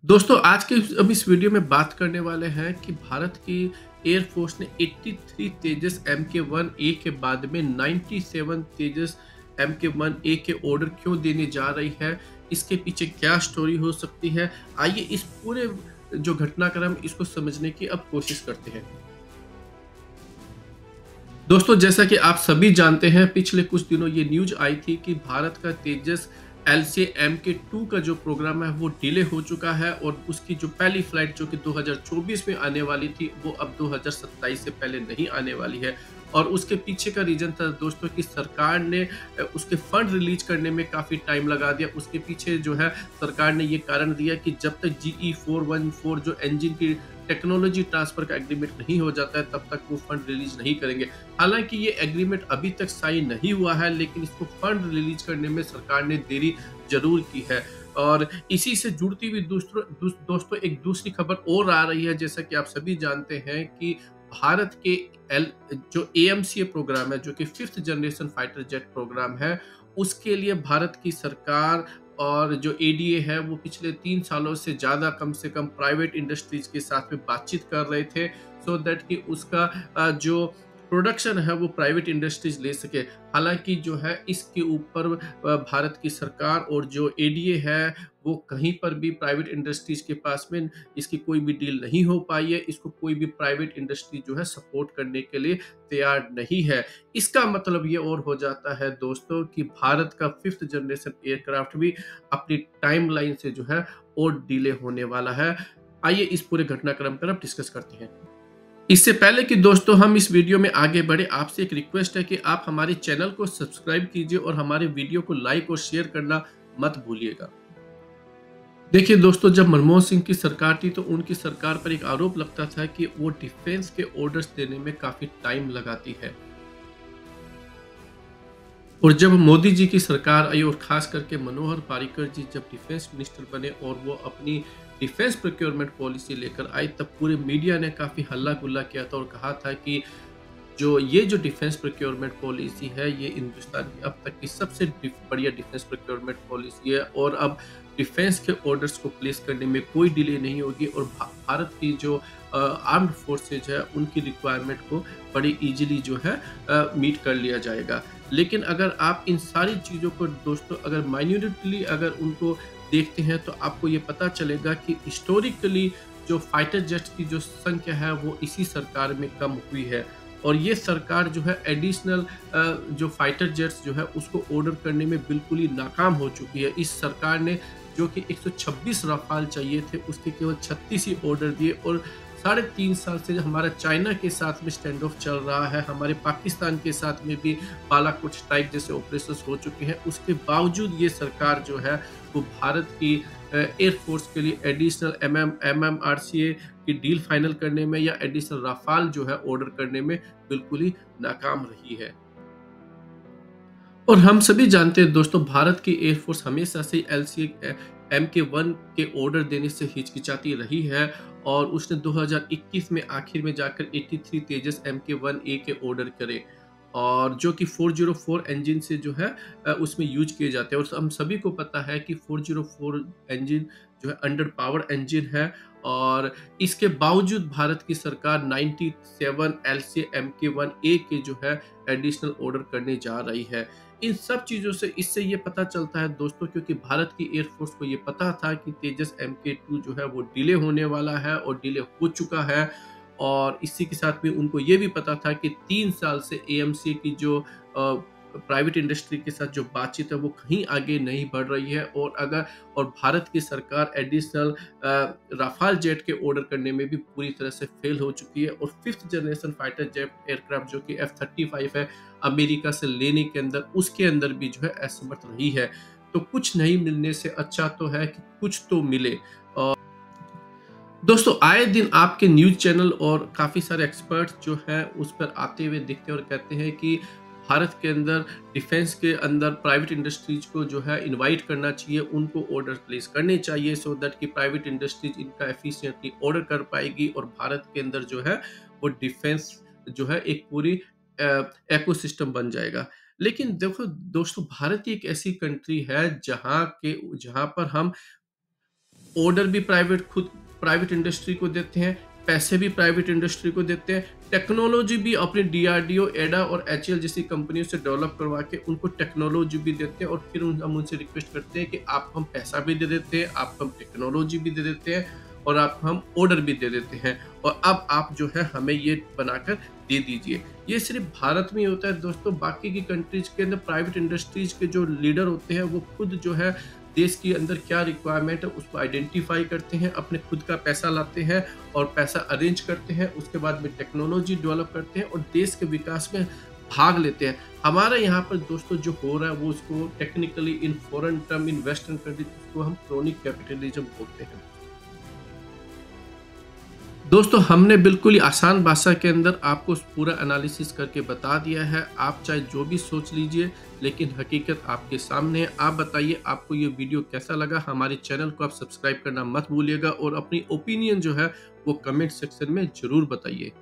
दोस्तों आज के अब इस वीडियो में बात करने वाले हैं कि भारत की एयरफोर्स ने 83 तेजस MK1A के बाद में 97 तेजस MK1A के ऑर्डर क्यों देने जा रही है, इसके पीछे क्या स्टोरी हो सकती है। आइए इस पूरे जो घटनाक्रम इसको समझने की अब कोशिश करते हैं। दोस्तों जैसा कि आप सभी जानते हैं, पिछले कुछ दिनों ये न्यूज आई थी कि भारत का तेजस LCA-MK2 का जो प्रोग्राम है वो डिले हो चुका है और उसकी जो पहली फ्लाइट जो कि 2024 में आने वाली थी वो अब 2027 से पहले नहीं आने वाली है। और उसके पीछे का रीजन था दोस्तों कि सरकार ने उसके फंड रिलीज करने में काफी टाइम लगा दिया। उसके पीछे जो है सरकार ने ये कारण दिया कि जब तक GE414 जो इंजन की टेक्नोलॉजी ट्रांसफर का एग्रीमेंट नहीं हो जाता है तब तक वो फंड रिलीज नहीं करेंगे। हालांकि ये एग्रीमेंट अभी तक साइन नहीं हुआ है, लेकिन इसको फंड रिलीज करने में सरकार ने देरी जरूर की है। और इसी से जुड़ती हुई दोस्तों एक दूसरी खबर और आ रही है। जैसा कि आप सभी जानते हैं कि भारत के एल जो AMCA प्रोग्राम है, जो कि 5th generation fighter jet programme है, उसके लिए भारत की सरकार और जो ADA है वो पिछले 3 सालों से ज़्यादा कम से कम प्राइवेट इंडस्ट्रीज के साथ में बातचीत कर रहे थे, सो दैट कि उसका जो प्रोडक्शन है वो प्राइवेट इंडस्ट्रीज ले सके। हालांकि जो है इसके ऊपर भारत की सरकार और जो ADA है वो कहीं पर भी प्राइवेट इंडस्ट्रीज के पास में इसकी कोई भी डील नहीं हो पाई है। इसको कोई भी प्राइवेट इंडस्ट्री जो है सपोर्ट करने के लिए तैयार नहीं है। इसका मतलब ये और हो जाता है दोस्तों कि भारत का 5th जनरेशन एयरक्राफ्ट भी अपनी टाइमलाइन से जो है और डिले होने वाला है। आइए इस पूरे घटनाक्रम पर अब डिस्कस करते हैं। इससे पहले कि दोस्तों हम इस वीडियो में आगे बढ़े, आपसे एक रिक्वेस्ट है कि आप हमारे चैनल को सब्सक्राइब कीजिए और हमारे वीडियो को लाइक और शेयर करना मत भूलिएगा। देखिए दोस्तों, जब मनमोहन सिंह की सरकार थी तो उनकी सरकार पर एक आरोप लगता था कि वो डिफेंस के ऑर्डर्स देने में काफी टाइम लगाती है। और जब मोदी जी की सरकार आई और खास करके मनोहर पर्रिकर जी जब डिफेंस मिनिस्टर बने और वो अपनी डिफेंस प्रोक्योरमेंट पॉलिसी लेकर आए, तब पूरे मीडिया ने काफी हल्ला गुल्ला किया था और कहा था कि ये जो डिफेंस प्रोक्योरमेंट पॉलिसी है ये हिंदुस्तान की अब तक की सबसे बढ़िया डिफेंस प्रोक्योरमेंट पॉलिसी है और अब डिफेंस के ऑर्डर्स को प्लेस करने में कोई डिले नहीं होगी और भारत की जो आर्म्ड फोर्सेज है उनकी रिक्वायरमेंट को बड़ी इजीली जो है मीट कर लिया जाएगा। लेकिन अगर आप इन सारी चीज़ों को दोस्तों अगर माइन्यूटली अगर उनको देखते हैं तो आपको ये पता चलेगा कि हिस्टोरिकली जो फाइटर जेट्स की जो संख्या है वो इसी सरकार में कम हुई है। और ये सरकार जो है एडिशनल जो फाइटर जेट्स जो है उसको ऑर्डर करने में बिल्कुल ही नाकाम हो चुकी है। इस सरकार ने जो कि 126 राफाल चाहिए थे उसके केवल 36 ही ऑर्डर दिए और 3.5 साल से हमारा चाइना के साथ में स्टैंड ऑफ चल रहा है, हमारे पाकिस्तान के साथ में भी बालाकोट स्ट्राइक जैसे ऑपरेशंस हो चुके हैं। उसके बावजूद ये सरकार जो है वो भारत की एयरफोर्स के लिए एडिशनल MMRCA की डील फाइनल करने में या एडिशनल राफाल जो है ऑर्डर करने में बिल्कुल ही नाकाम रही है। और हम सभी जानते हैं दोस्तों, भारत की एयरफोर्स हमेशा से LCA MK1 के ऑर्डर देने से हिचकिचाती रही है और उसने 2021 में आखिर में जाकर 83 तेजस MK1A के ऑर्डर करे और जो कि 404 इंजन से जो है उसमें यूज किए जाते हैं। और हम सभी को पता है कि 404 इंजन जो है अंडर पावर इंजन है और इसके बावजूद भारत की सरकार 97 LCA MK1A के जो है एडिशनल ऑर्डर करने जा रही है। इन सब चीज़ों से इससे ये पता चलता है दोस्तों, क्योंकि भारत की एयरफोर्स को ये पता था कि तेजस MK2 जो है वो डिले होने वाला है और डिले हो चुका है। और इसी के साथ में उनको ये भी पता था कि 3 साल से AMC की जो प्राइवेट इंडस्ट्री के साथ जो बातचीत है वो कहीं आगे नहीं बढ़ रही है और भारत की सरकार एडिशनल राफाल जेट के ऑर्डर करने में भी पूरी तरह से फेल हो चुकी है। और 5th generation fighter jet aircraft जो कि F-35 है अमेरिका से लेने के अंदर उसके अंदर भी जो है असमर्थ रही है। तो कुछ नहीं मिलने से अच्छा तो है कि कुछ तो मिले। दोस्तों आए दिन आपके न्यूज चैनल और काफ़ी सारे एक्सपर्ट्स जो हैं उस पर आते हुए दिखते हैं और कहते हैं कि भारत के अंदर डिफेंस के अंदर प्राइवेट इंडस्ट्रीज को जो है इनवाइट करना चाहिए, उनको ऑर्डर प्लेस करने चाहिए सो दैट कि प्राइवेट इंडस्ट्रीज इनका एफिशिएंटली ऑर्डर कर पाएगी और भारत के अंदर जो है वो डिफेंस जो है एक पूरी इकोसिस्टम बन जाएगा। लेकिन देखो दोस्तों, भारत एक ऐसी कंट्री है जहाँ पर हम ऑर्डर भी प्राइवेट इंडस्ट्री को देते हैं, पैसे भी प्राइवेट इंडस्ट्री को देते हैं, टेक्नोलॉजी भी अपनी डीआरडीओ, एडा और एचएएल जैसी कंपनियों से डेवलप करवा के उनको टेक्नोलॉजी भी देते हैं, और फिर हम उनसे रिक्वेस्ट करते हैं कि आपको हम पैसा भी दे देते हैं, आपको हम टेक्नोलॉजी भी दे देते हैं, और आपको हम ऑर्डर भी दे देते हैं, और अब आप जो है हमें ये बनाकर दे दीजिए। ये सिर्फ भारत में ही होता है दोस्तों, बाकी की कंट्रीज के अंदर प्राइवेट इंडस्ट्रीज के जो लीडर होते हैं वो खुद जो है देश के अंदर क्या रिक्वायरमेंट है उसको आइडेंटिफाई करते हैं, अपने खुद का पैसा लाते हैं और पैसा अरेंज करते हैं, उसके बाद में टेक्नोलॉजी डेवलप करते हैं और देश के विकास में भाग लेते हैं। हमारे यहाँ पर दोस्तों जो हो रहा है वो उसको technically in foreign term, in western countries उसको हम क्रोनिक कैपिटलिज्म बोलते हैं। दोस्तों हमने बिल्कुल ही आसान भाषा के अंदर आपको पूरा एनालिसिस करके बता दिया है। आप चाहे जो भी सोच लीजिए, लेकिन हकीकत आपके सामने है। आप बताइए आपको ये वीडियो कैसा लगा? हमारे चैनल को आप सब्सक्राइब करना मत भूलिएगा और अपनी ओपिनियन जो है वो कमेंट सेक्शन में ज़रूर बताइए।